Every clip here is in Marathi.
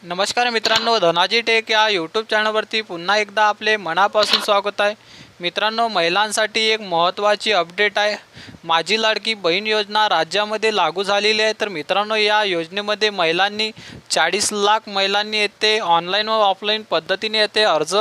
नमस्कार मित्रांनो, धनाजी टेक या यूट्यूब चॅनलवरती पुन्हा एकदा आपले मनापासून स्वागत आहे। मित्रांनो, महिलांसाठी एक महत्त्वाची अपडेट आहे। माझी लाडकी बहीण योजना राज्यामध्ये लागू झालेली आहे। तर मित्रांनो, या योजनेमध्ये महिलांनी 40 लाख महिलांनी येथे ऑनलाईन व ऑफलाईन पद्धतीने येथे अर्ज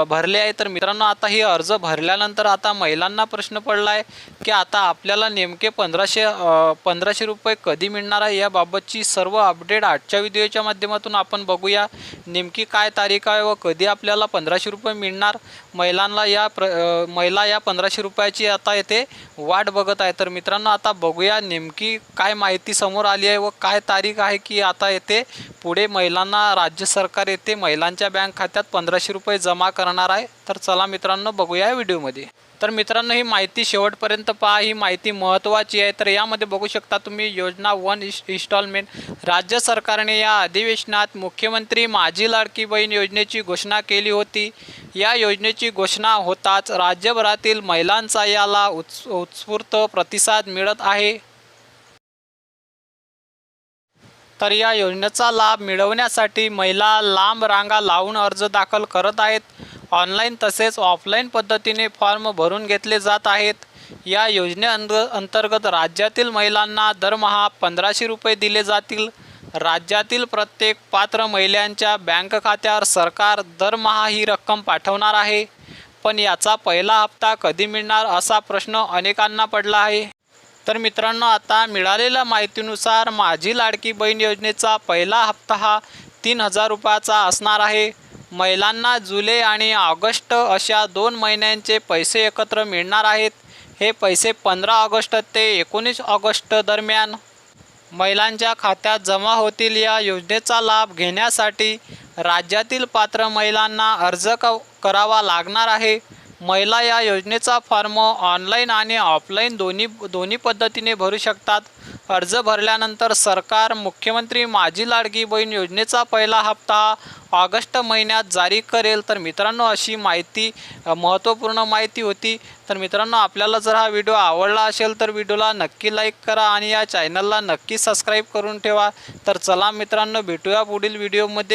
भरले आहे। तर मित्रांनो, आता ही अर्ज भरल्यानंतर आता महिलांना प्रश्न पडला आहे की आता आपल्याला नेमके 1500 रुपये कधी मिळणार आहे। याबाबतची सर्व अपडेट आजच्या व्हिडिओच्या माध्यमातून आपण बघूया। नेमकी काय तारीख आहे व कधी आपल्याला 1500 रुपये मिळणार। महिला या 1500 रुपयाची आता येथे वाट बघत आहे। तर मित्रांनो, आता बघूया नेमकी काय माहिती समोर आली आहे व काय तारीख आहे की आता येथे पुढे महिलांना राज्य सरकार येथे महिलांच्या बँक खात्यात 1500 रुपये जमा करणार आहे। तर चला मित्रांनो, बघूया या व्हिडिओमध्ये। तर मित्रांनो, ही माहिती शेवटपर्यंत पहा, ही माहिती महत्त्वाची आहे। तर यामध्ये बघू शकता तुम्ही योजना 1 इन्स्टॉलमेंट राज्य सरकारने या अधिवेशनात मुख्यमंत्री माझी लाडकी बहीण योजनेची घोषणा केली होती। या योजनेची घोषणा होताच राज्यभरातील महिलांचा याला उत्स्फूर्त प्रतिसाद मिळत आहे। तर या योजनेचा लाभ मिळवण्यासाठी महिला लांब रांगा लावून अर्ज दाखल करत आहेत। ऑनलाईन तसेच ऑफलाईन पद्धतीने फॉर्म भरून घेतले जात आहेत। या योजनेअंतर्गत राज्यातील महिलांना दरमहा 1500 रुपये दिले जातील। राज्यातील प्रत्येक पात्र महिलांच्या बँक खात्यावर सरकार दरमहा ही रक्कम पाठवणार आहे। पण याचा पहिला हप्ता कधी मिळणार असा प्रश्न अनेकांना पडला आहे। तर मित्रांनो, आता मिळालेल्या माहितीनुसार माझी लाडकी बहीण योजनेचा पहिला हप्ता हा 3000 रुपयाचा असणार आहे। महिलांना जुलै आणि ऑगस्ट अशा 2 महिन्यांचे पैसे एकत्र मिळणार आहेत। हे पैसे 15 ऑगस्ट ते 19 ऑगस्ट दरम्यान महिलांच्या खात्यात जमा होतील। या योजनेचा लाभ घेण्यासाठी राज्यातील पात्र महिलांना अर्ज करावा लागणार आहे। महिला या योजनेचा फॉर्म ऑनलाईन आणि ऑफलाईन दोन्ही पद्धतीने भरू शकतात। अर्ज भरल्यानंतर सरकार मुख्यमंत्री माझी लाडकी बहीण योजनेचा पहिला हप्ता ऑगस्ट महिन्यात जारी करेल। तर मित्रांनो, अशी माहिती महत्त्वपूर्ण माहिती होती। तर मित्रांनो, आपल्याला जर हा व्हिडिओ आवडला असेल तर व्हिडिओला नक्की लाईक करा आणि या चॅनलला नक्की सबस्क्राईब करून ठेवा। तर चला मित्रांनो, भेटूया पुढील व्हिडिओमध्ये।